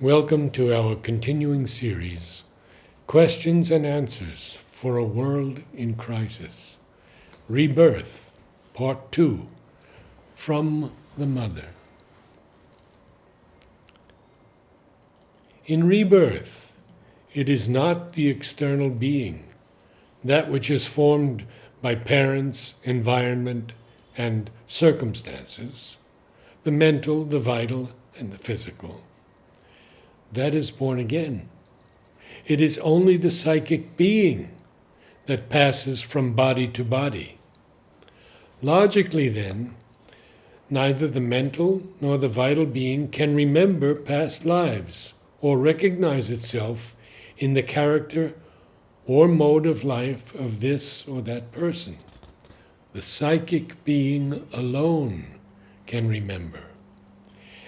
Welcome to our continuing series, Questions and Answers for a World in Crisis. Rebirth, Part 2, From the Mother. In rebirth, it is not the external being, that which is formed by parents, environment, and circumstances, the mental, the vital, and the physical, that is born again. It is only the psychic being that passes from body to body. Logically, then, neither the mental nor the vital being can remember past lives or recognize itself in the character or mode of life of this or that person. The psychic being alone can remember.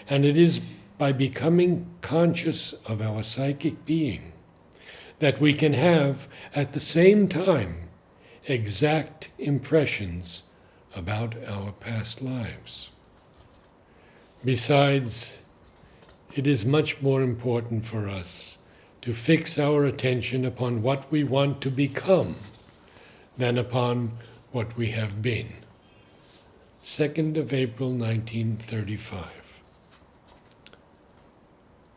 And it is by becoming conscious of our psychic being that we can have, at the same time, exact impressions about our past lives. Besides, it is much more important for us to fix our attention upon what we want to become than upon what we have been. 2nd of April, 1935.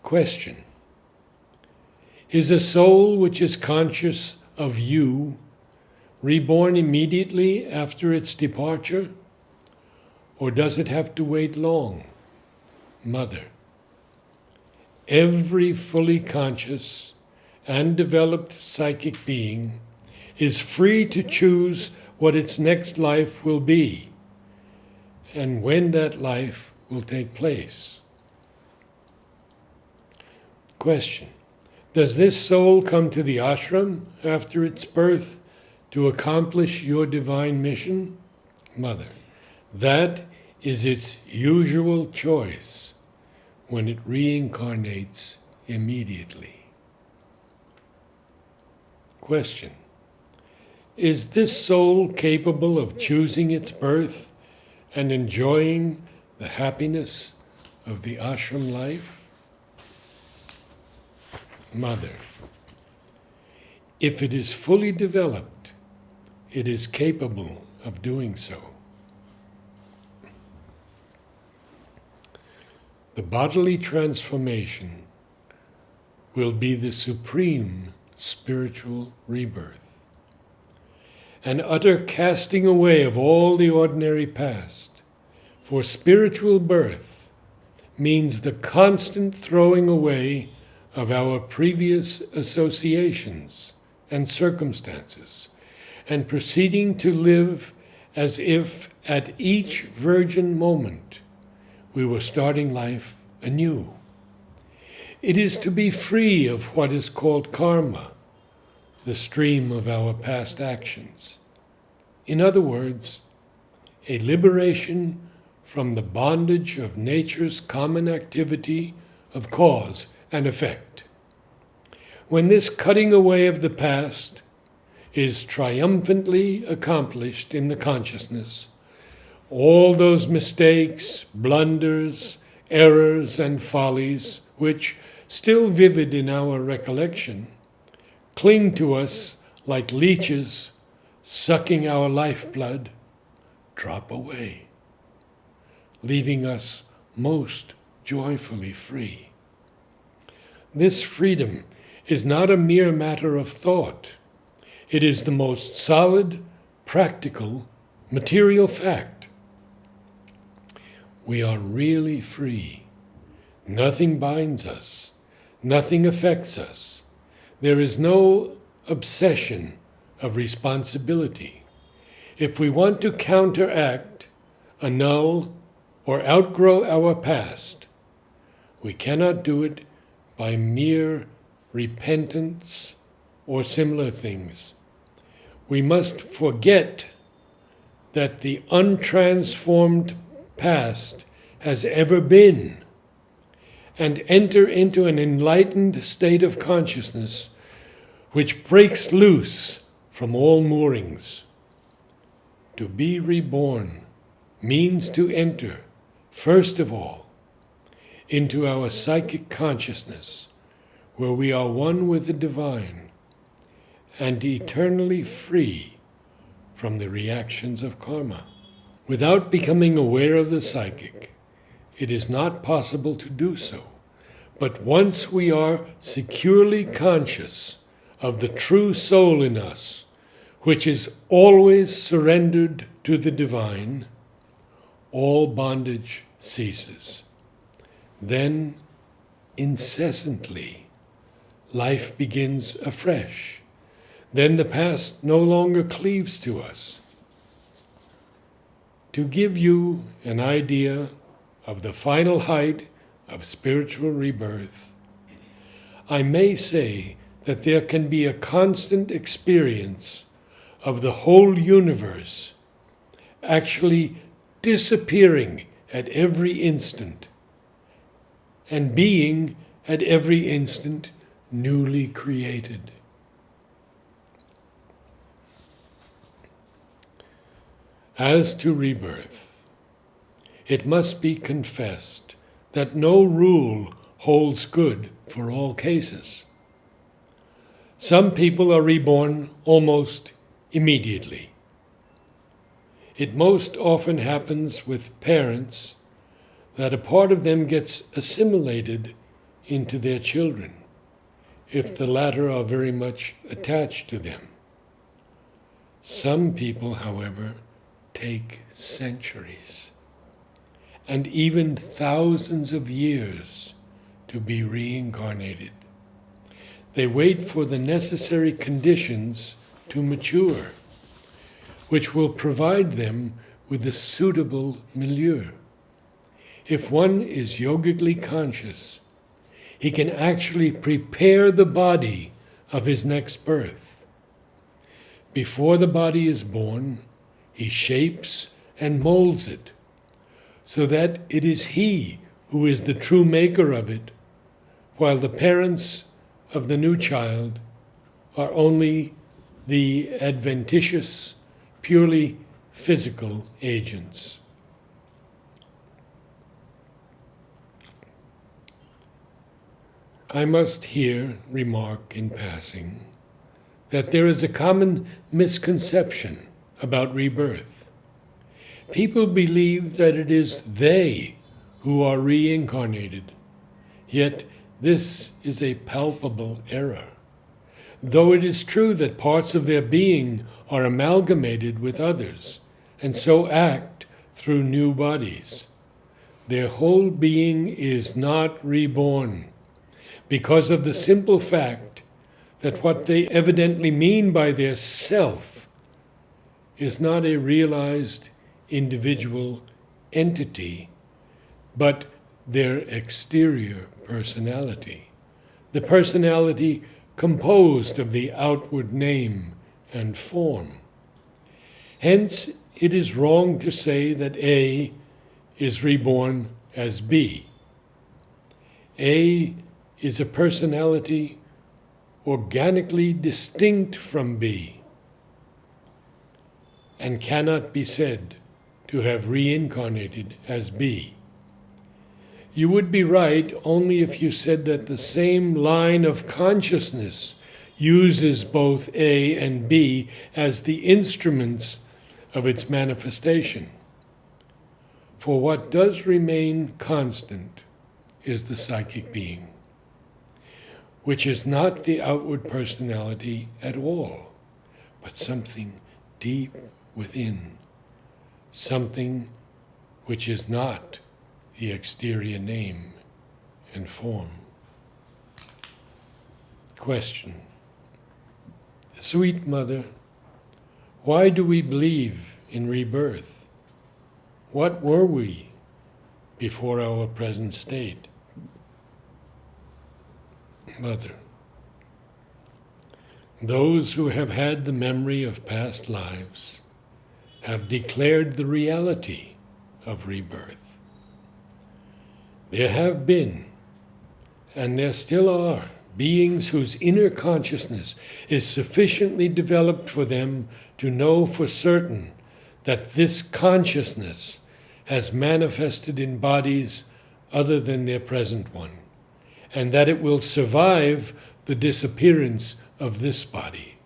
Question: is a soul which is conscious of you reborn immediately after its departure, or does it have to wait long? Mother: every fully conscious and developed psychic being is free to choose what its next life will be and when that life will take place. Question: does this soul come to the ashram after its birth to accomplish your divine mission? Mother: that is its usual choice when it reincarnates immediately. Question: is this soul capable of choosing its birth and enjoying the happiness of the ashram life? Mother: if it is fully developed, it is capable of doing so. The bodily transformation will be the supreme spiritual rebirth, an utter casting away of all the ordinary past, for spiritual birth means the constant throwing away of our previous associations and circumstances, and proceeding to live as if at each virgin moment we were starting life anew. It is to be free of what is called karma, the stream of our past actions. In other words, a liberation from the bondage of nature's common activity of cause and effect. When this cutting away of the past is triumphantly accomplished in the consciousness, all those mistakes, blunders, errors, and follies which, still vivid in our recollection, cling to us like leeches sucking our lifeblood, drop away, leaving us most joyfully free. This freedom is not a mere matter of thought. It is the most solid, practical, material fact. We are really free. Nothing binds us. Nothing affects us. There is no obsession of responsibility. If we want to counteract, annul, or outgrow our past, we cannot do it by mere repentance or similar things. We must forget that the untransformed past has ever been and enter into an enlightened state of consciousness which breaks loose from all moorings. To be reborn means to enter, first of all, into our psychic consciousness, where we are one with the divine and eternally free from the reactions of karma. Without becoming aware of the psychic, it is not possible to do so. But once we are securely conscious of the true soul in us, which is always surrendered to the divine, all bondage ceases. Then, incessantly, life begins afresh. Then the past no longer cleaves to us. To give you an idea of the final height of spiritual rebirth, I may say that there can be a constant experience of the whole universe actually disappearing at every instant and being at every instant newly created. As to rebirth, it must be confessed that no rule holds good for all cases. Some people are reborn almost immediately. It most often happens with parents that a part of them gets assimilated into their children, if the latter are very much attached to them. Some people, however, take centuries and even thousands of years to be reincarnated. They wait for the necessary conditions to mature, which will provide them with a suitable milieu. If one is yogically conscious, he can actually prepare the body of his next birth. Before the body is born, he shapes and molds it, so that it is he who is the true maker of it, while the parents of the new child are only the adventitious, purely physical agents. I must here remark in passing that there is a common misconception about rebirth. People believe that it is they who are reincarnated, yet this is a palpable error. Though it is true that parts of their being are amalgamated with others, and so act through new bodies, their whole being is not reborn, because of the simple fact that what they evidently mean by their self is not a realized individual entity, but their exterior personality, the personality composed of the outward name and form. Hence, it is wrong to say that A is reborn as B. A is a personality organically distinct from B and cannot be said to have reincarnated as B. You would be right only if you said that the same line of consciousness uses both A and B as the instruments of its manifestation. For what does remain constant is the psychic being, which is not the outward personality at all, but something deep within, something which is not the exterior name and form. Question. Sweet Mother, why do we believe in rebirth? What were we before our present state? Mother, those who have had the memory of past lives have declared the reality of rebirth. There have been, and there still are, beings whose inner consciousness is sufficiently developed for them to know for certain that this consciousness has manifested in bodies other than their present one, and that it will survive the disappearance of this body.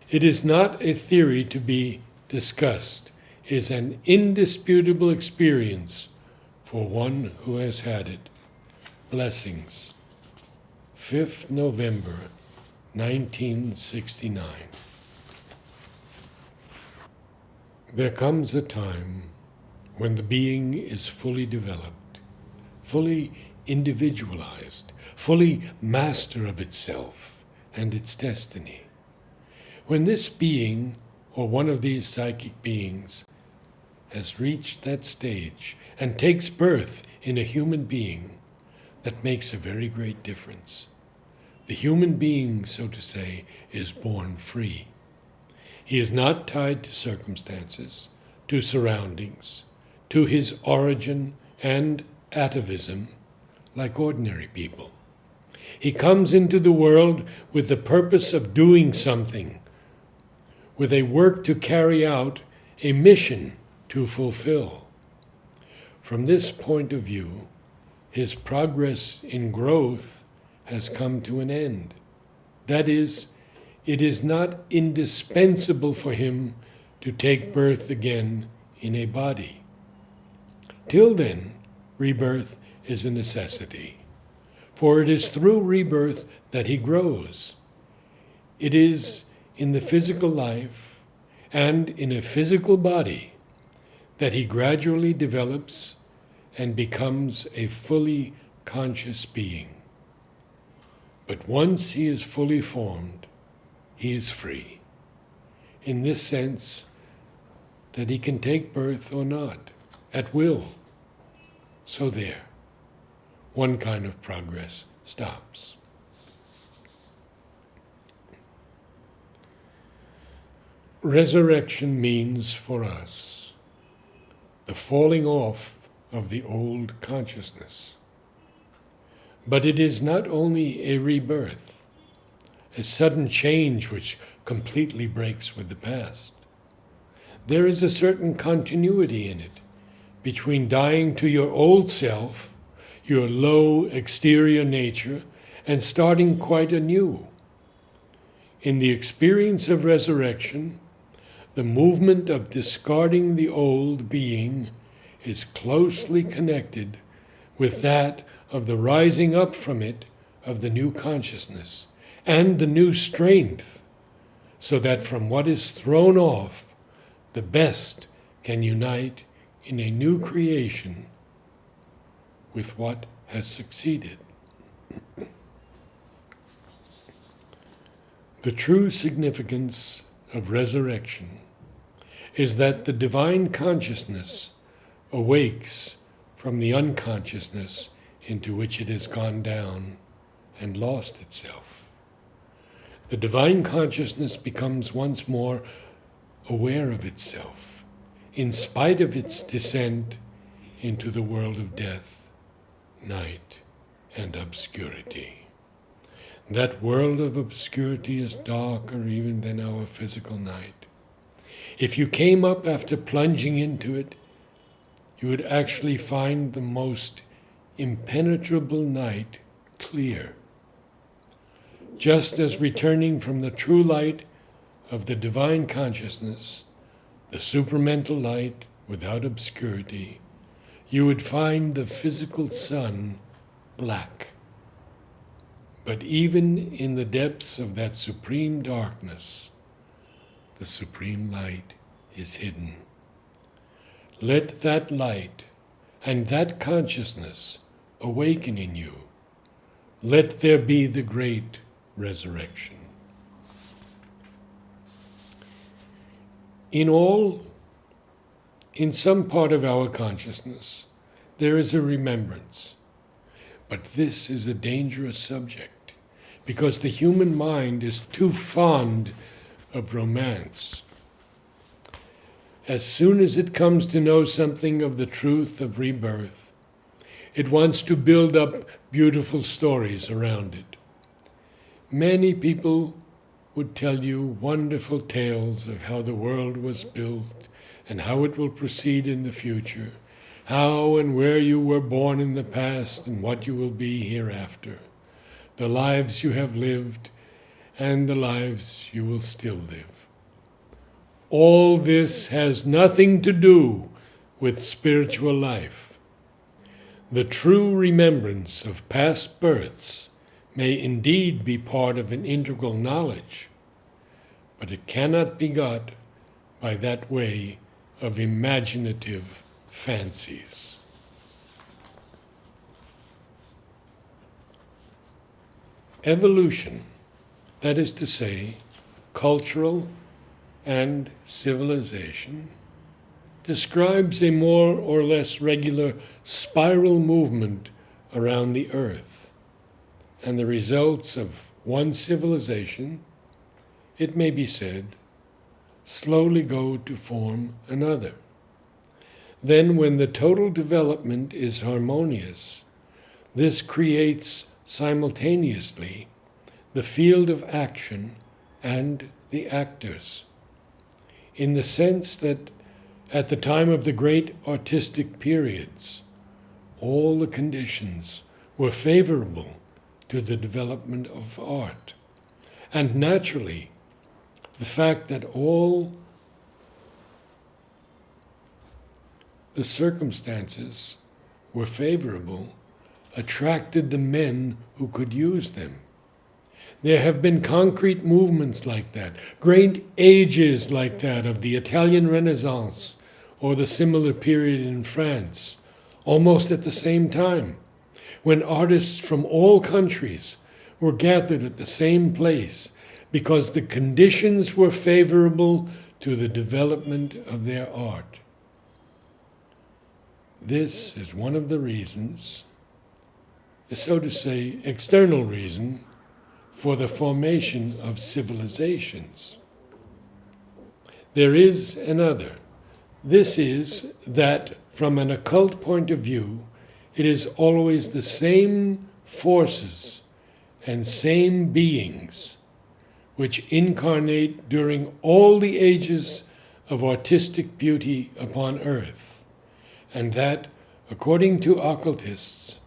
It is not a theory to be discussed. It is an indisputable experience for one who has had it. Blessings. 5th November, 1969. There comes a time when the being is fully developed, fully individualized, fully master of itself and its destiny. When this being, or one of these psychic beings, has reached that stage and takes birth in a human being, that makes a very great difference. The human being, so to say, is born free. He is not tied to circumstances, to surroundings, to his origin and atavism, like ordinary people. He comes into the world with the purpose of doing something, with a work to carry out, a mission to fulfill. From this point of view, his progress in growth has come to an end. That is, it is not indispensable for him to take birth again in a body. Till then, rebirth is a necessity, for it is through rebirth that he grows. It is in the physical life and in a physical body that he gradually develops and becomes a fully conscious being. But once he is fully formed, he is free, in this sense that he can take birth or not, at will. So there, one kind of progress stops. Resurrection means for us the falling off of the old consciousness. But it is not only a rebirth, a sudden change which completely breaks with the past. There is a certain continuity in it between dying to your old self, your low exterior nature, and starting quite anew. In the experience of resurrection, the movement of discarding the old being is closely connected with that of the rising up from it of the new consciousness and the new strength, so that from what is thrown off, the best can unite in a new creation with what has succeeded. The true significance of resurrection is that the divine consciousness awakes from the unconsciousness into which it has gone down and lost itself. The divine consciousness becomes once more aware of itself, in spite of its descent into the world of death, night, and obscurity. That world of obscurity is darker even than our physical night. If you came up after plunging into it, you would actually find the most impenetrable night clear. Just as returning from the true light of the divine consciousness, the supramental light without obscurity, you would find the physical sun black. But even in the depths of that supreme darkness, the supreme light is hidden. Let that light and that consciousness awaken in you. Let there be the great resurrection. In all, in some part of our consciousness, there is a remembrance. But this is a dangerous subject, because the human mind is too fond of romance. As soon as it comes to know something of the truth of rebirth, it wants to build up beautiful stories around it. Many people would tell you wonderful tales of how the world was built and how it will proceed in the future, how and where you were born in the past and what you will be hereafter, the lives you have lived and the lives you will still live. All this has nothing to do with spiritual life. The true remembrance of past births may indeed be part of an integral knowledge, but it cannot be got by that way of imaginative fancies. Evolution, that is to say, cultural and civilization, describes a more or less regular spiral movement around the earth, and the results of one civilization, it may be said, slowly go to form another. Then, when the total development is harmonious, this creates simultaneously the field of action and the actors, in the sense that at the time of the great artistic periods, all the conditions were favorable to the development of art. And naturally, the fact that all the circumstances were favorable attracted the men who could use them. There have been concrete movements like that, great ages like that of the Italian Renaissance or the similar period in France, almost at the same time, when artists from all countries were gathered at the same place because the conditions were favorable to the development of their art. This is one of the reasons, so to say, external reason, for the formation of civilizations. There is another. This is that, from an occult point of view, it is always the same forces and same beings which incarnate during all the ages of artistic beauty upon earth, and that, according to occultists,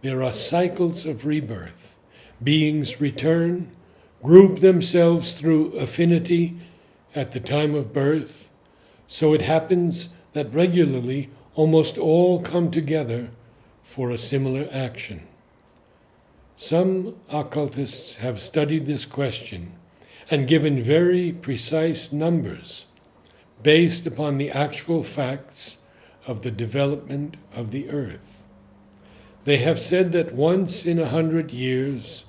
there are cycles of rebirth. Beings return, group themselves through affinity at the time of birth, so it happens that regularly almost all come together for a similar action. Some occultists have studied this question and given very precise numbers based upon the actual facts of the development of the earth. They have said that once in 100 years,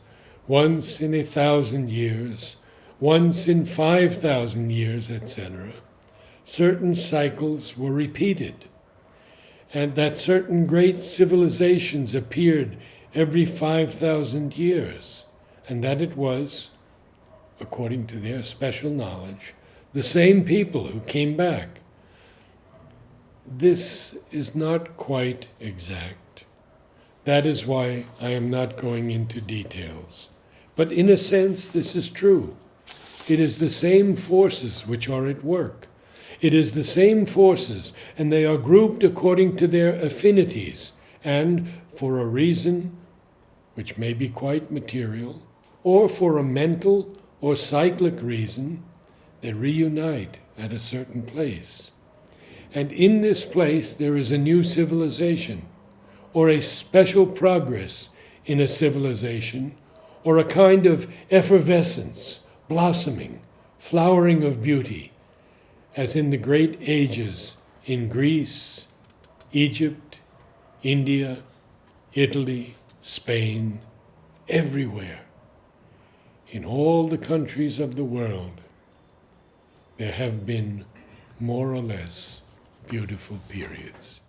once in 1,000 years, once in 5,000 years, etc., certain cycles were repeated, and that certain great civilizations appeared every 5,000 years, and that it was, according to their special knowledge, the same people who came back. This is not quite exact. That is why I am not going into details. But in a sense, this is true. It is the same forces which are at work. It is the same forces, and they are grouped according to their affinities, and for a reason which may be quite material, or for a mental or cyclic reason, they reunite at a certain place. And in this place there is a new civilization, or a special progress in a civilization, or a kind of effervescence, blossoming, flowering of beauty, as in the great ages in Greece, Egypt, India, Italy, Spain, everywhere. In all the countries of the world, there have been more or less beautiful periods.